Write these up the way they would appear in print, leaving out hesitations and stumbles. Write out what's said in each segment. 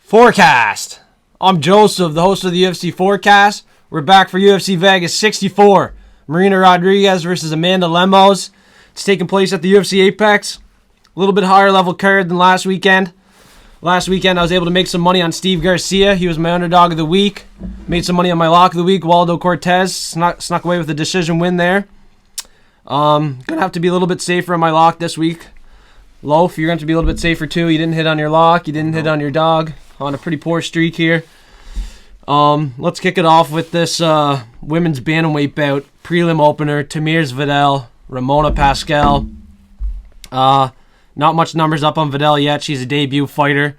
Forecast. I'm Joseph, the host of the UFC Forecast. We're back for UFC Vegas 64. Marina Rodriguez versus Amanda Lemos. It's taking place at the UFC Apex. A little bit higher level card than last weekend. Last weekend I was able to make some money on Steve Garcia. He was my underdog of the week. Made some money on my lock of the week. Waldo Cortez snuck away with a decision win there. Gonna have to be a little bit safer on my lock this week. Loaf, you're going to be a little bit safer too. You didn't hit on your lock. You didn't hit on your dog. On a pretty poor streak here. Let's kick it off with this women's bantamweight bout. Prelim opener. Tamiris Vidal, Ramona Pascal. Not much numbers up on Vidal yet. She's a debut fighter.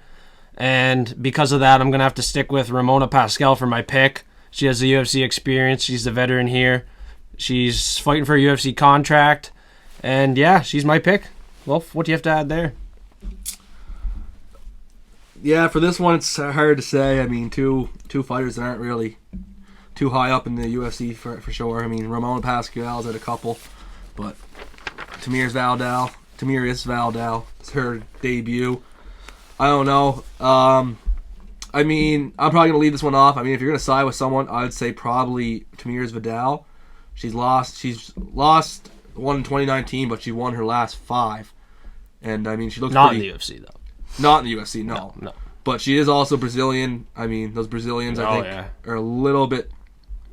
And because of that, I'm going to have to stick with Ramona Pascal for my pick. She has the UFC experience. She's the veteran here. She's fighting for a UFC contract. And yeah, she's my pick. Well, what do you have to add there? Yeah, for this one, it's hard to say. I mean, two fighters that aren't really too high up in the UFC for sure. I mean, Ramona Pascal's at a couple, but Tamiris Vidal, it's her debut. I don't know. I mean, I'm probably gonna leave this one off. I mean, if you're gonna side with someone, I would say probably Tamiris Vidal. She's lost one in 2019, but she won her last 5. And I mean, she looks not pretty, in the UFC though. Not in the UFC, no. But she is also Brazilian. I mean, those Brazilians, I think, are a little bit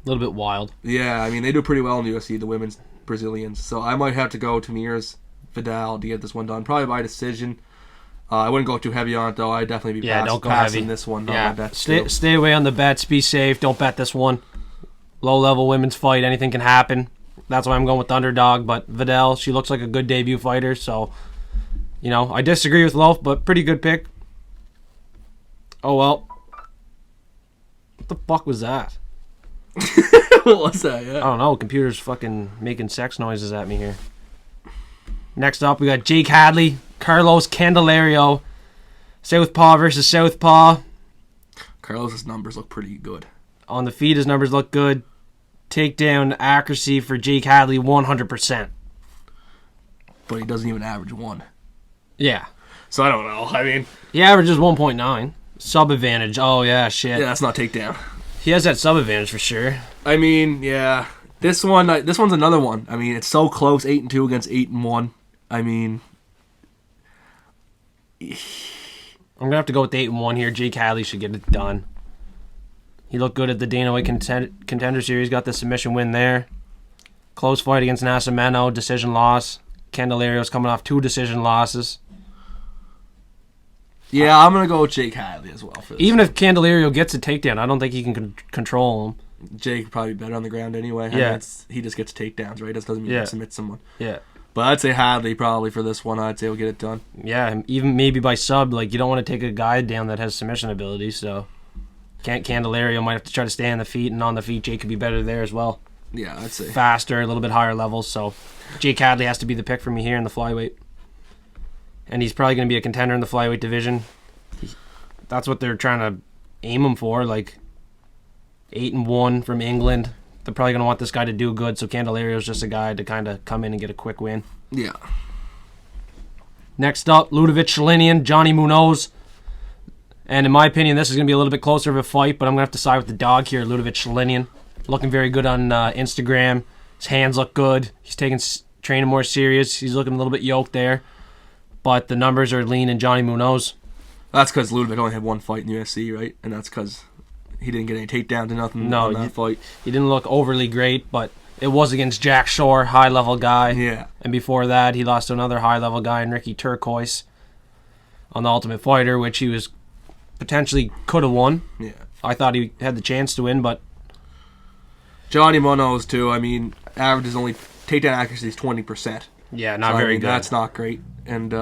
wild. Yeah, I mean, they do pretty well in the UFC, the women's Brazilians. So I might have to go Tamiris Vidal to get this one done, probably by decision. I wouldn't go too heavy on it though. I'd definitely be passing heavy. This one. Yeah, stay away on the bets. Be safe. Don't bet this one. Low level women's fight. Anything can happen. That's why I'm going with the underdog. But Vidal, she looks like a good debut fighter. So, you know, I disagree with Loaf, but pretty good pick. Oh, well. What the fuck was that? What was that? Yeah. I don't know. Computer's fucking making sex noises at me here. Next up, we got Jake Hadley, Carlos Candelario. Southpaw versus Southpaw. Carlos's numbers look pretty good. On the feet, his numbers look good. Takedown accuracy for Jake Hadley, 100%. But he doesn't even average 1. Yeah. So I don't know. I mean, he averages 1.9. Sub advantage. Oh yeah, shit. Yeah, that's not takedown. He has that sub advantage for sure. I mean, yeah. This one's another one. I mean, it's so close, 8-2 against 8-1. I mean, I'm gonna have to go with 8-1 here. Jake Hadley should get it done. He looked good at the Dana White Contender Series. Got the submission win there. Close fight against Nascimento. Decision loss. Candelario's coming off 2 decision losses. Yeah, I'm going to go with Jake Hadley as well. For this. Even if Candelario gets a takedown, I don't think he can control him. Jake probably better on the ground anyway. Yeah. I mean, he just gets takedowns, right? That doesn't mean he submits someone. Yeah. But I'd say Hadley probably for this one. I'd say we'll get it done. Yeah, even maybe by sub. Like, you don't want to take a guy down that has submission ability, so Candelario might have to try to stay on the feet, and on the feet, Jake could be better there as well. Yeah, I'd say. Faster, a little bit higher levels, so Jake Hadley has to be the pick for me here in the flyweight. And he's probably going to be a contender in the flyweight division. That's what they're trying to aim him for, like 8-1 from England. They're probably going to want this guy to do good, so Candelario's just a guy to kind of come in and get a quick win. Yeah. Next up, Ludovic Shalinian, Johnny Munoz. And in my opinion, this is going to be a little bit closer of a fight, but I'm going to have to side with the dog here, Ludovic Shalinian. Looking very good on Instagram. His hands look good. He's taking training more serious. He's looking a little bit yoked there. But the numbers are lean in Johnny Munoz. That's because Ludovic only had 1 fight in the UFC, right? And that's because he didn't get any takedowns or nothing in that fight. He didn't look overly great, but it was against Jack Shore, high-level guy. Yeah. And before that, he lost to another high-level guy in Ricky Turquoise on The Ultimate Fighter, which he was potentially could have won. Yeah. I thought he had the chance to win, but Johnny Munoz, too, I mean, average is only takedown accuracy is 20%. Yeah, not very good. That's not great. And,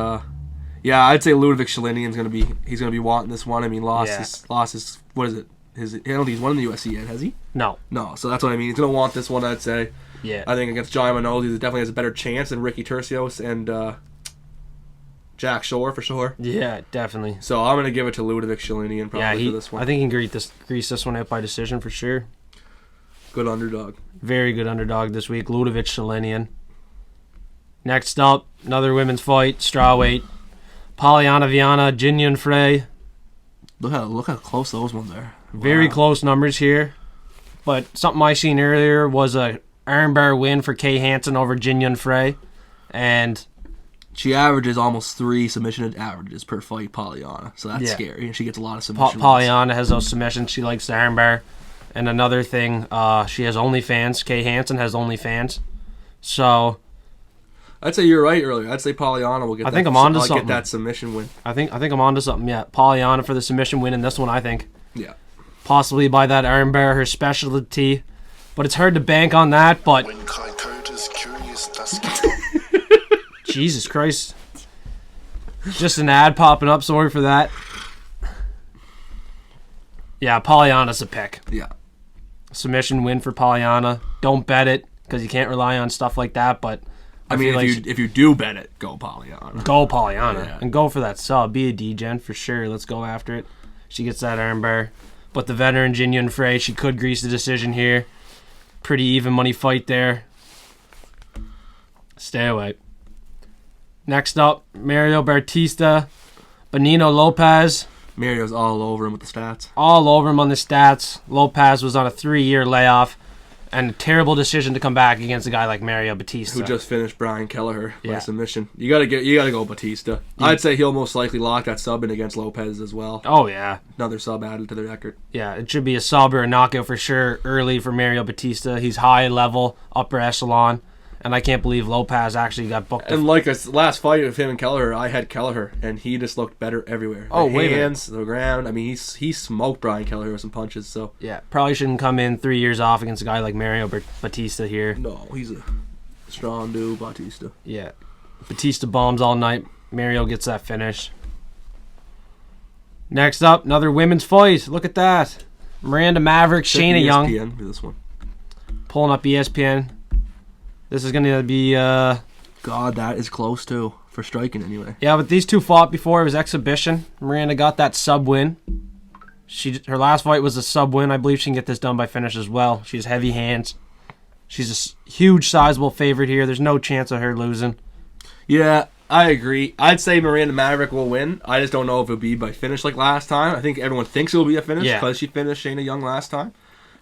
yeah, I'd say Ludovic Shalinian's going to be wanting this one. I mean, lost his, what is it? I don't think he's won in the UFC yet, has he? No. No, so that's what I mean. He's going to want this one, I'd say. Yeah. I think against Johnny Munoz, he definitely has a better chance than Ricky Turcios and Jack Shore, for sure. Yeah, definitely. So I'm going to give it to Ludovic Shalinian probably for this one. I think he can grease this one out by decision for sure. Good underdog. Very good underdog this week, Ludovic Shalinian. Next up, another women's fight, strawweight. Polyana Viana, Jin Yun Frey. Look how close those ones are. Very Wow. close numbers here. But something I seen earlier was a armbar win for Kay Hansen over Jin Yun Frey. And She averages almost 3 submission averages per fight, Pollyanna. So that's Yeah. scary. And she gets a lot of submission wins. Pollyanna has those submissions. She likes the armbar. And another thing, she has OnlyFans. Kay Hansen has OnlyFans. So I'd say you're right earlier. I'd say Pollyanna will get I think I'm onto get something. that submission win. I think I'm onto something. Yeah, Pollyanna for the submission win in this one. I think Yeah. possibly by that armbar, her specialty. But it's hard to bank on that. But When kein Code ist curious, das geht. Jesus Christ, just an ad popping up. Sorry for that. Yeah, Pollyanna's a pick. Yeah. Submission win for Pollyanna. Don't bet it because you can't rely on stuff like that. But I mean, feel if you do bet it, go Pollyanna. go Pollyanna Yeah. and go for that sub. Be a D-gen for sure. Let's go after it. She gets that armbar. But the veteran Jin Yun Frey, she could grease the decision here. Pretty even money fight there. Stay away. Next up, Mario Bautista, Benino Lopez. Mario's all over him with the stats. All over him on the stats. Lopez was on a 3-year layoff. And a terrible decision to come back against a guy like Mario Bautista. Who just finished Brian Kelleher by Yeah. submission. You gotta go Batista. I'd say he'll most likely lock that sub in against Lopez as well. Oh, yeah. Another sub added to the record. Yeah, it should be a sub or a knockout for sure early for Mario Bautista. He's high level, upper echelon. And I can't believe Lopez actually got booked. And like a last fight of him and Kelleher, I had Kelleher, and he just looked better everywhere. Oh, the wait a minute. hands, the ground. I mean, he smoked Brian Kelleher with some punches. So Yeah, probably shouldn't come in 3 years off against a guy like Mario Bautista here. no, he's a strong dude, Batista. Yeah. Batista bombs all night. Mario gets that finish. Next up, another women's fight. Look at that. Miranda Maverick, Check Shayna Young. ESPN for this one. Pulling up ESPN. This is going to be... God, that is close too for striking anyway. Yeah, but these two fought before. It was exhibition. Miranda got that sub win. Her last fight was a sub win. I believe she can get this done by finish as well. She has heavy hands. She's a huge, sizable favorite here. There's no chance of her losing. Yeah, I agree. I'd say Miranda Maverick will win. I just don't know if it'll be by finish like last time. I think everyone thinks it will be a finish Yeah. because she finished Shayna Young last time.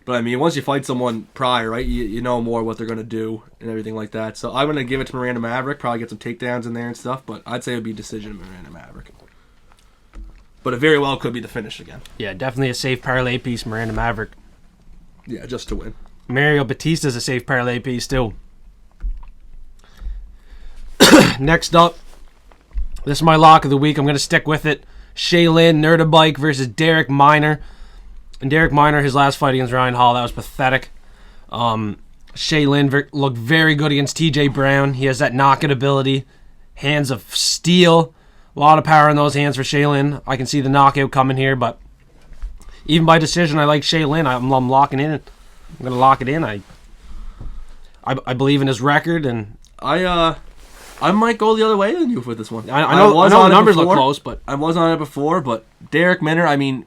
But I mean, once you fight someone prior, right, you know more what they're going to do and everything like that. So I'm going to give it to Miranda Maverick. Probably get some takedowns in there and stuff. But I'd say it would be decision of Miranda Maverick. But it very well could be the finish again. Yeah, definitely a safe parlay piece, Miranda Maverick. Yeah, just to win. Mario Batista's a safe parlay piece too. Next up, this is my lock of the week. I'm going to stick with it. Shaylin Nerdabike versus Derek Minor. And Derek Minor, his last fight against Ryan Hall, that was pathetic. Shaylin looked very good against TJ Brown. He has that knockout ability. Hands of steel. A lot of power in those hands for Shaylin. I can see the knockout coming here, but even by decision, I like Shaylin. I'm locking in. I'm going to lock it in. I believe in his record, and I might go the other way than you with this one. I know was the on it numbers look before. close, but I was on it before, but Derek Minner, I mean,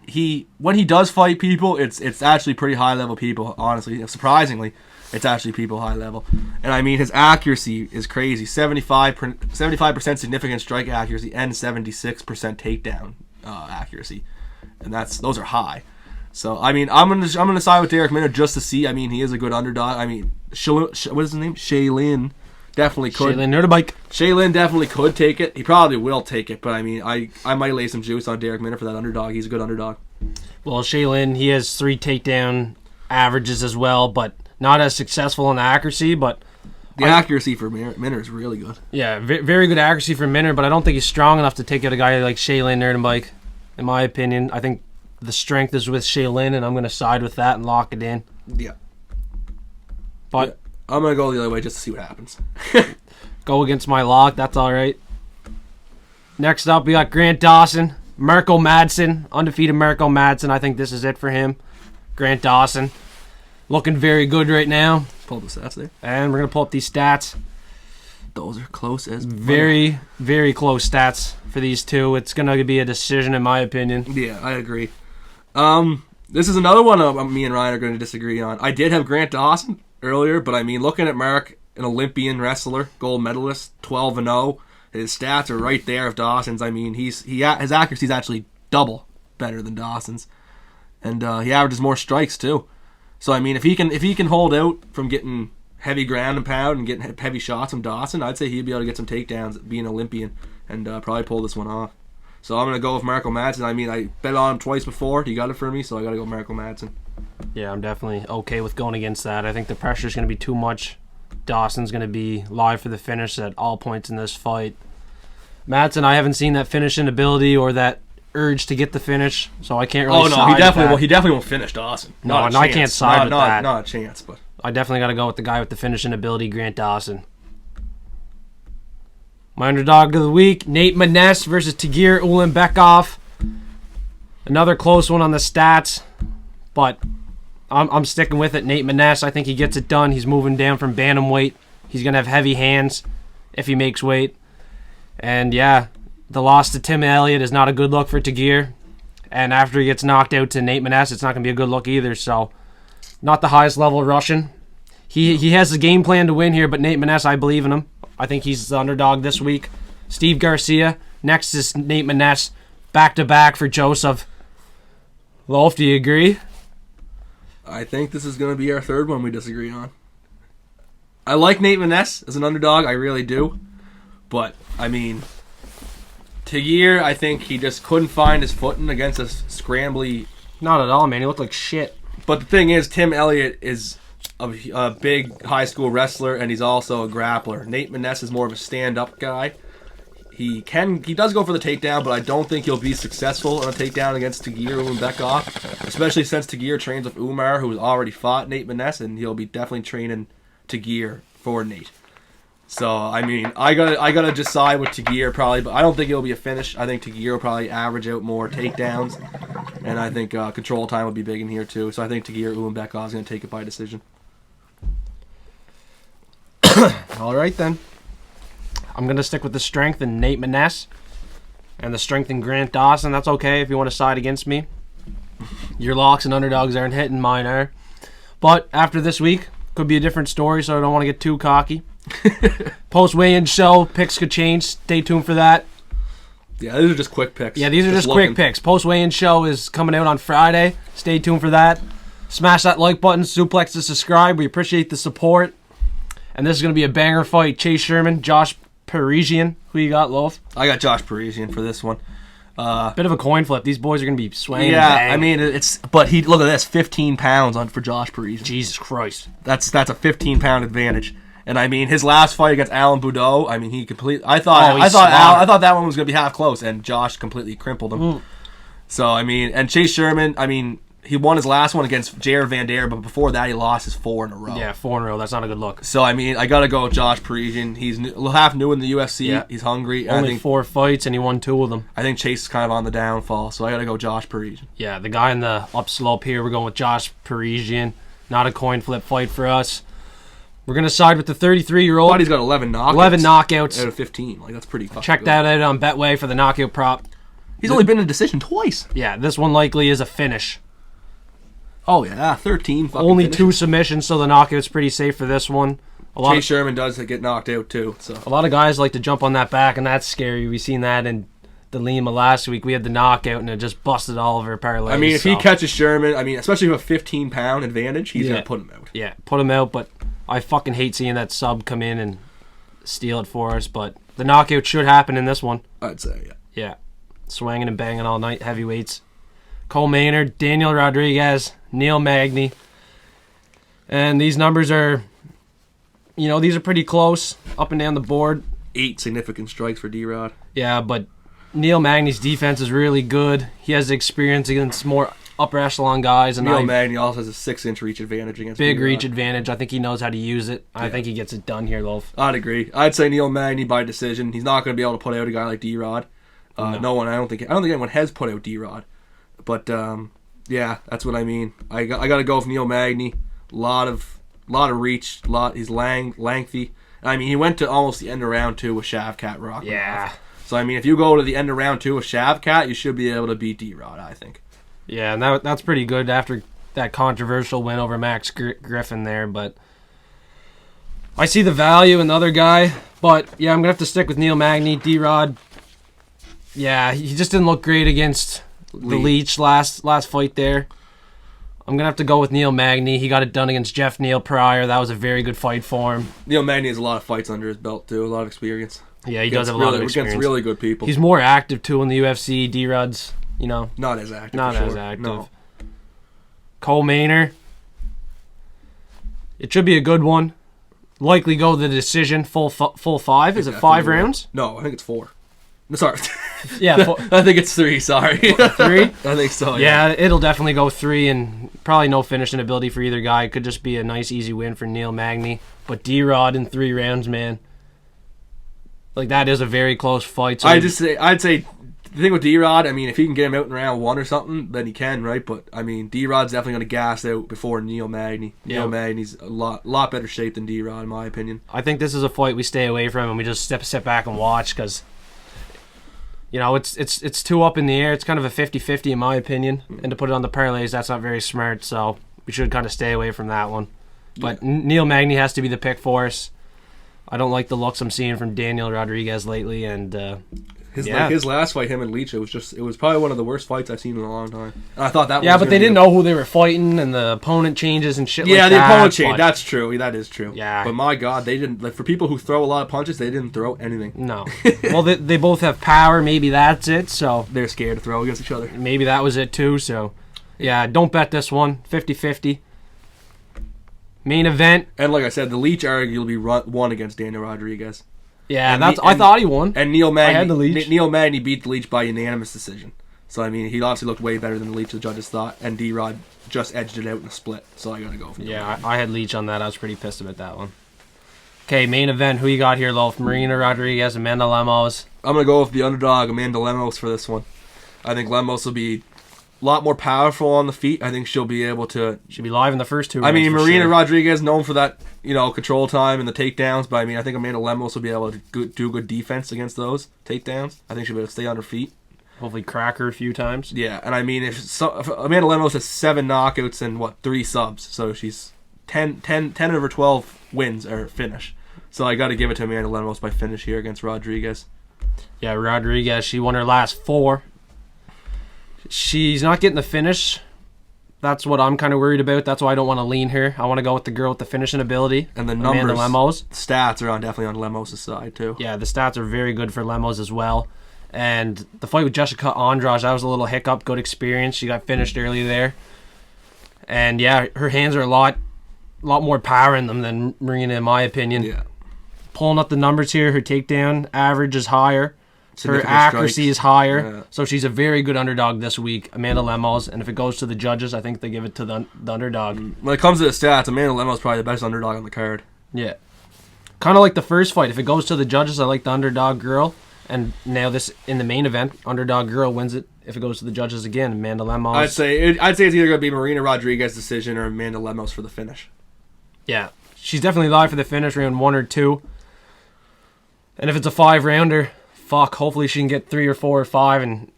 when he does fight people, it's actually pretty high level people, honestly. Surprisingly, it's actually people high level. And I mean, his accuracy is crazy. 75% significant strike accuracy and 76% takedown accuracy. And those are high. So I mean, I'm gonna side with Derek Minner just to see. I mean, he is a good underdog. I mean, what is his name? Shaylin definitely could. Shaylin Nerdabike. Shaylin definitely could take it. He probably will take it, but I mean, I might lay some juice on Derek Minner for that underdog. He's a good underdog. Well, Shaylin, he has 3 takedown averages as well, but not as successful in accuracy. But The accuracy for Minner is really good. yeah, very good accuracy for Minner, but I don't think he's strong enough to take out a guy like Shaylin Nerdabike. In my opinion, I think the strength is with Shaylin, and I'm going to side with that and lock it in. Yeah. But I'm going to go the other way just to see what happens. go against my lock. That's all right. Next up, we got Grant Dawson, Mirko Madsen, undefeated Mirko Madsen. I think this is it for him. Grant Dawson, looking very good right now. Pull the stats there. And we're going to pull up these stats. Those are close as Very, very close stats for these two. It's going to be a decision, in my opinion. Yeah, I agree. This is another one me and Ryan are going to disagree on. I did have Grant Dawson earlier, but I mean, looking at Mark, an Olympian wrestler, gold medalist, 12-0. His stats are right there of Dawson's. I mean, his accuracy is actually double better than Dawson's, and he averages more strikes too. So I mean, if he can hold out from getting heavy ground and pound and getting heavy shots from Dawson, I'd say he'd be able to get some takedowns, being an Olympian, and probably pull this one off. So I'm gonna go with Marco Madsen. I mean, I bet on him twice before. He got it for me, so I gotta go Marco Madsen. Yeah, I'm definitely okay with going against that. I think the pressure's going to be too much. Dawson's going to be live for the finish at all points in this fight. Madsen, I haven't seen that finishing ability or that urge to get the finish, so I can't really. Oh no, he definitely won't finish Dawson. No, and I can't side with that. Not a chance, but I definitely got to go with the guy with the finishing ability, Grant Dawson. My underdog of the week, Nate Maness versus Tagir Ulanbekov. Another close one on the stats, but I'm sticking with it. Nate Maness, I think he gets it done. He's moving down from bantamweight. He's going to have heavy hands if he makes weight. And yeah, the loss to Tim Elliott is not a good look for Tagir. And after he gets knocked out to Nate Maness, it's not going to be a good look either. So, not the highest level Russian. He has the game plan to win here, but Nate Maness, I believe in him. I think he's the underdog this week. Steve Garcia. Next is Nate Maness. Back-to-back for Joseph. Wolf, do you agree? I think this is going to be our third one we disagree on. I like Nate Maness as an underdog. I really do. But, I mean, Tagir, I think he just couldn't find his footing against a scrambly... Not at all, man. He looked like shit. But the thing is, Tim Elliott is a big high school wrestler, and he's also a grappler. Nate Maness is more of a stand-up guy. He does go for the takedown, but I don't think he'll be successful on a takedown against Tagir Ulanbekov, especially since Tagir trains with Umar, who has already fought Nate Maness, and he'll be definitely training Tagir for Nate. So, I mean, I gotta just side with Tagir probably, but I don't think it'll be a finish. I think Tagir will probably average out more takedowns, and I think control time will be big in here too. So I think Tagir Ulanbekov is going to take it by decision. All right, then. I'm going to stick with the strength in Nate Maness and the strength in Grant Dawson. That's okay if you want to side against me. Your locks and underdogs aren't hitting, mine are. But after this week, could be a different story, so I don't want to get too cocky. Post weigh-in show, picks could change. Stay tuned for that. Yeah, these are just quick picks. Yeah, these are just quick picks. Post weigh-in show is coming out on Friday. Stay tuned for that. Smash that like button, suplex to subscribe. We appreciate the support. And this is going to be a banger fight. Chase Sherman, Josh Parisian. Who you got, Loaf? I got Josh Parisian for this one. Bit of a coin flip. These boys are going to be swinging. Yeah, and I mean, but look at this, 15 pounds for Josh Parisian. Jesus Christ. That's a 15-pound advantage. And I mean, his last fight against Alan Boudreaux, I mean, he completely. I thought that one was going to be half close, and Josh completely crippled him. So I mean, and Chase Sherman, I mean, he won his last one against Jared Van Dare, but before that, he lost his 4 in a row. Yeah, 4 in a row. That's not a good look. So I mean, I got to go with Josh Parisian. He's half new in the UFC. Yeah. He's hungry. Only I think 4 fights, and he won 2 of them. I think Chase is kind of on the downfall, so I got to go Josh Parisian. Yeah, the guy in the upslope here, we're going with Josh Parisian. Not a coin flip fight for us. We're going to side with the 33-year-old. But he's got 11 knockouts. 11 knockouts. Out of 15. Like, that's pretty fucking Check good. that out on Betway for the knockout prop. He's only been in a decision twice. Yeah, this one likely is a finish. Oh, yeah. 13 fucking Only finishes. 2 submissions, so the knockout's pretty safe for this one. Chase Sherman does get knocked out, too. So a lot of guys like to jump on that back, and that's scary. We seen that in the Lima last week. We had the knockout, and it just busted all of our parlays. I mean, if he catches Sherman, I mean, especially with a 15-pound advantage, he's going to put him out. Yeah, put him out, but I fucking hate seeing that sub come in and steal it for us, but the knockout should happen in this one. I'd say, yeah. Yeah. Swinging and banging all night, heavyweights. Cole Maynard, Daniel Rodriguez, Neil Magny. And these numbers are, these are pretty close, up and down the board. 8 significant strikes for D-Rod. Yeah, but Neil Magny's defense is really good. He has experience against more upper echelon guys. And Neil Magny also has a 6-inch reach advantage against big D-Rod. reach advantage. I think he knows how to use it. I think he gets it done here, Loaf. I'd agree. I'd say Neil Magny by decision. He's not going to be able to put out a guy like D-Rod. No one. I don't think anyone has put out D-Rod. But yeah, that's what I mean. I got to go with Neil Magny. Lot of reach. He's lengthy. I mean, he went to almost the end of round 2 with Shavkat rocking. Yeah. Off. So I mean, if you go to the end of round 2 with Shavkat, you should be able to beat D-Rod, I think. Yeah, and that's pretty good after that controversial win over Max Griffin there. But I see the value in the other guy. But yeah, I'm gonna have to stick with Neil Magny. D-Rod. Yeah, he just didn't look great against the Leech last fight there. I'm gonna have to go with Neil Magny. He got it done against Jeff Neal prior. That was a very good fight for him. Neil Magny has a lot of fights under his belt too, a lot of experience. Yeah, he does have a lot of experience against really good people. He's more active too in the UFC. D-Rod's, not as active. not for as sure. active. No. Cole Maynor. It should be a good one. Likely go the decision. Full 5. Is it 5 rounds? No, I think it's 4. No, sorry. Yeah, I think it's 3. Sorry, 3. I think so. Yeah, it'll definitely go 3, and probably no finishing ability for either guy. It could just be a nice, easy win for Neil Magny. But D-Rod in 3 rounds, man. Like, that is a very close fight. So I'd say the thing with D-Rod, I mean, if he can get him out in round 1 or something, then he can, right? But I mean, D-Rod's definitely going to gas out before Neil Magny. Yeah. Neil Magny's a lot better shape than D-Rod, in my opinion. I think this is a fight we stay away from and we just sit back and watch because, it's too up in the air. It's kind of a 50-50 in my opinion. And to put it on the parlays, that's not very smart. So we should kind of stay away from that one. But Neil Magny has to be the pick for us. I don't like the looks I'm seeing from Daniel Rodriguez lately, and his last fight, him and Leach, it was probably one of the worst fights I've seen in a long time. And I thought that. Yeah, but they didn't know who they were fighting, and the opponent changes and shit. Yeah, like the that, opponent change. That's true. That is true. Yeah. But my God, they didn't. Like, for people who throw a lot of punches, they didn't throw anything. No. Well, they both have power. Maybe that's it. So they're scared to throw against each other. Maybe that was it too. So, yeah, don't bet this one. 50-50. Main event. And like I said, the Leach arguably won against Daniel Rodriguez. Yeah, I thought he won. And Neil Magny, I had the Leach. Neil Magny beat the Leach by unanimous decision. So I mean, he obviously looked way better than the Leach, the judges thought. And D-Rod just edged it out in a split. So I gotta go for Yeah, I had Leach on that. I was pretty pissed about that one. Okay, main event. Who you got here, Loaf? Marina Rodriguez, Amanda Lemos. I'm gonna go with the underdog, Amanda Lemos, for this one. I think Lemos will be a lot more powerful on the feet. I think she'll be able to. She'll be live in the first 2 rounds. I mean, Marina sure. Rodriguez known for that, control time and the takedowns. But I mean, I think Amanda Lemos will be able to do good defense against those takedowns. I think she'll be able to stay on her feet. Hopefully, crack her a few times. Yeah, and I mean, if Amanda Lemos has 7 knockouts and 3 subs, so she's 10 of her 12 wins are finish. So I got to give it to Amanda Lemos by finish here against Rodriguez. Yeah, Rodriguez. She won her last 4. She's not getting the finish. That's what I'm kind of worried about. That's why I don't want to lean her. I want to go with the girl with the finishing ability. And the Amanda numbers, Lemos. Stats are definitely on Lemos' side too. Yeah, the stats are very good for Lemos as well. And the fight with Jessica Andrade, that was a little hiccup. Good experience. She got finished early there. And yeah, her hands are a lot more power in them than Marina, in my opinion. Yeah. Pulling up the numbers here, her takedown average is higher. Her accuracy is higher, so she's a very good underdog this week, Amanda Lemos. And if it goes to the judges, I think they give it to the underdog. When it comes to the stats, Amanda Lemos is probably the best underdog on the card. Yeah. Kind of like the first fight. If it goes to the judges, I like the underdog girl. And now this, in the main event, underdog girl wins it. If it goes to the judges again, Amanda Lemos. I'd say it's either going to be Marina Rodriguez decision or Amanda Lemos for the finish. Yeah. She's definitely live for the finish, round 1 or 2. And if it's a 5-rounder... hopefully she can get 3 or 4 or 5 and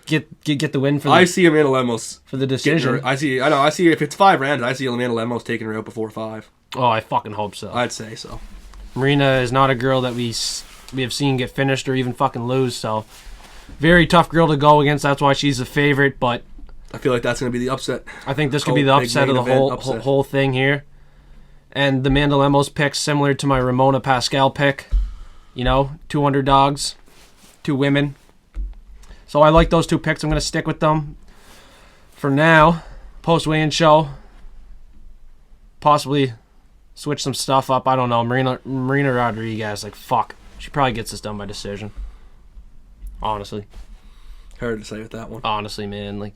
get the win for the, I see Amanda Lemos for the decision. I see if it's 5 rounds, I see Amanda Lemos taking her out before 5. Oh, I fucking hope so. I'd say so. Marina is not a girl that we have seen get finished or even fucking lose, so very tough girl to go against. That's why she's the favorite, but I feel like that's going to be the upset. I think this could be the upset of the whole thing here. And the Amanda Lemos pick similar to my Ramona Pascal pick. 2 underdogs. 2 women. So I like those 2 picks. I'm going to stick with them for now. Post-weigh-in show. Possibly switch some stuff up. I don't know. Marina Rodriguez, fuck. She probably gets this done by decision. Honestly. Hard to say with that one. Honestly, man.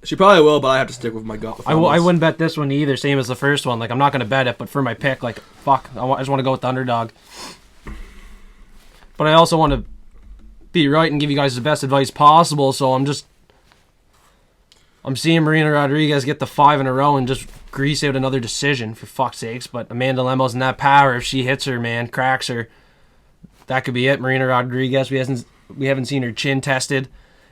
She probably will, but I have to stick with my gut. I wouldn't bet this one either. Same as the first one. I'm not going to bet it, but for my pick, fuck. I just want to go with the underdog. But I also want to be right and give you guys the best advice possible, so I'm seeing Marina Rodriguez get the 5 in a row and just grease out another decision, for fuck's sakes. But Amanda Lemos in that power, if she hits her, man, cracks her, that could be it. Marina Rodriguez, we haven't seen her chin tested,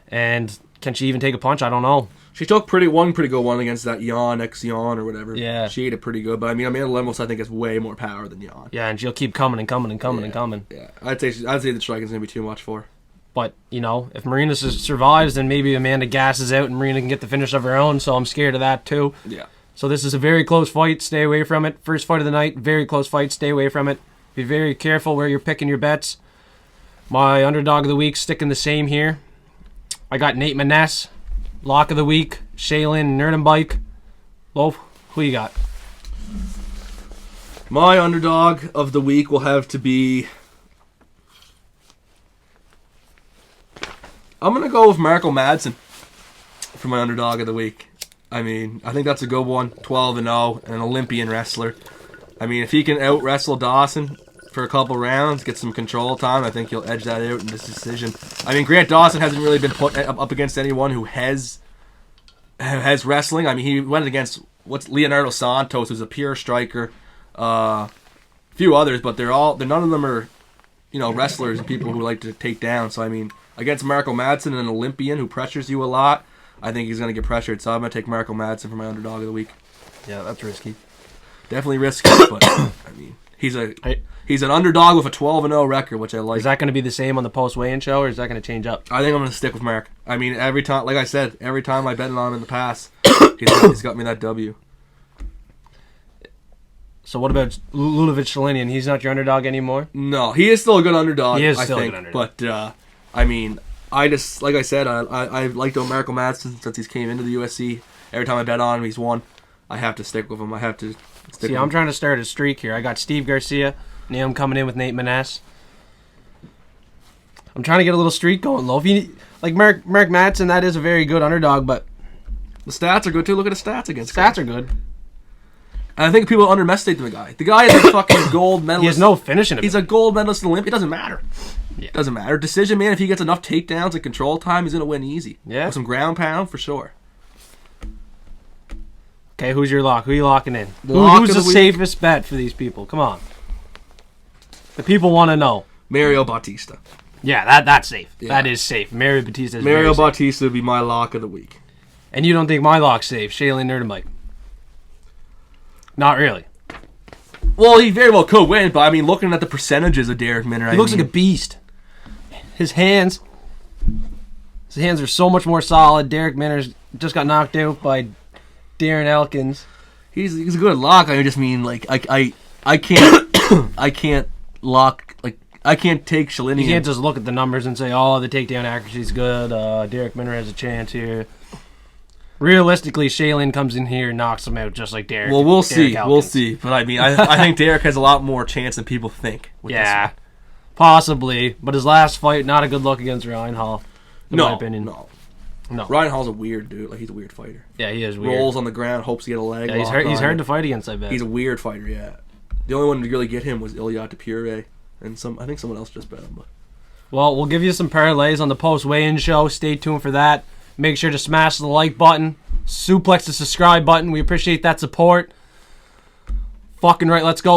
and can she even take a punch? I don't know. She took one pretty good one against that Jan or whatever. Yeah. She ate it pretty good, but I mean, Amanda Lemos, I think, has way more power than Jan. Yeah, and she'll keep coming and coming and coming and coming. Yeah, I'd say the striking's going to be too much for her. But, if Marina survives, then maybe Amanda gasses out and Marina can get the finish of her own, so I'm scared of that too. Yeah. So this is a very close fight. Stay away from it. First fight of the night, very close fight. Stay away from it. Be very careful where you're picking your bets. My underdog of the week, sticking the same here. I got Nate Maness, lock of the week, Shaylin Nerdenbike. Loaf, who you got? My underdog of the week will have to be... I'm going to go with Marco Madsen for my underdog of the week. I mean, I think that's a good one. 12-0, an Olympian wrestler. I mean, if he can out-wrestle Dawson for a couple rounds, get some control time, I think he'll edge that out in this decision. I mean, Grant Dawson hasn't really been put up against anyone who has wrestling. I mean, he went against Leonardo Santos, who's a pure striker. A few others, but none of them are, wrestlers and people who like to take down. So I mean, against Marco Madsen, an Olympian who pressures you a lot, I think he's going to get pressured. So I'm going to take Marco Madsen for my underdog of the week. Yeah, that's risky. Definitely risky, but I mean, he's an underdog with a 12-0 record, which I like. Is that going to be the same on the post weigh-in show, or is that going to change up? I think I'm going to stick with Mark. I mean, every time, like I said, every time I bet on him in the past, he's got me that W. So what about Ludovic Shalinian? He's not your underdog anymore? No, he is still a good underdog. He is I still think, a good underdog. But I mean, I just, like I said, I liked Marco Madsen since he's came into the UFC. Every time I bet on him, he's won. I have to stick with him. I have to stick with him. I'm trying to start a streak here. I got Steve Garcia. Now I'm coming in with Nate Maness. I'm trying to get a little streak going, though. If you like Mark Madsen, that is a very good underdog, but the stats are good too. Look at the stats against stats are good. And I think people underestimate the guy. The guy is a fucking gold medalist. He has no finishing. He's a gold medalist in Olympia. It doesn't matter. Yeah. It doesn't matter. Decision, man, if he gets enough takedowns and control time, he's going to win easy. Yeah. With some ground pound, for sure. Okay, who's your lock? Who are you locking in? Lock Who's of the the week? safest bet for these people? Come on. The people want to know. Mario Bautista. Yeah, that's safe. Yeah. That is safe. Mario Batista is Mario very safe. Bautista would be my lock of the week. And you don't think my lock's safe? Shaylin Nerdenbike. Not really. Well, he very well could win, but I mean, looking at the percentages of Derek Minner, He looks like a beast. His hands are so much more solid. Derek Minner's just got knocked out by Darren Elkins. He's a good lock. I just mean, like, I can't I can't lock, like, I can't take Shalinian. You can't just look at the numbers and say, oh, the takedown accuracy's good. Derek Minner has a chance here. Realistically, Shaylin comes in here and knocks him out just like Derek. Well, we'll Derek see. Elkins. We'll see. But I mean, I think Derek has a lot more chance than people think. With Yeah, this possibly. But his last fight, not a good look against Ryan Hall, in my opinion. No. No. Ryan Hall's a weird dude. Like, he's a weird fighter. Yeah, he is weird. Rolls on the ground, hopes to get a leg. Yeah, he's hard to fight against, I bet. He's a weird fighter, yeah. The only one to really get him was Ilia Tapure, and I think someone else just bet him. But. Well, we'll give you some parlays on the post weigh-in show. Stay tuned for that. Make sure to smash the like button. Suplex the subscribe button. We appreciate that support. Fucking right, let's go.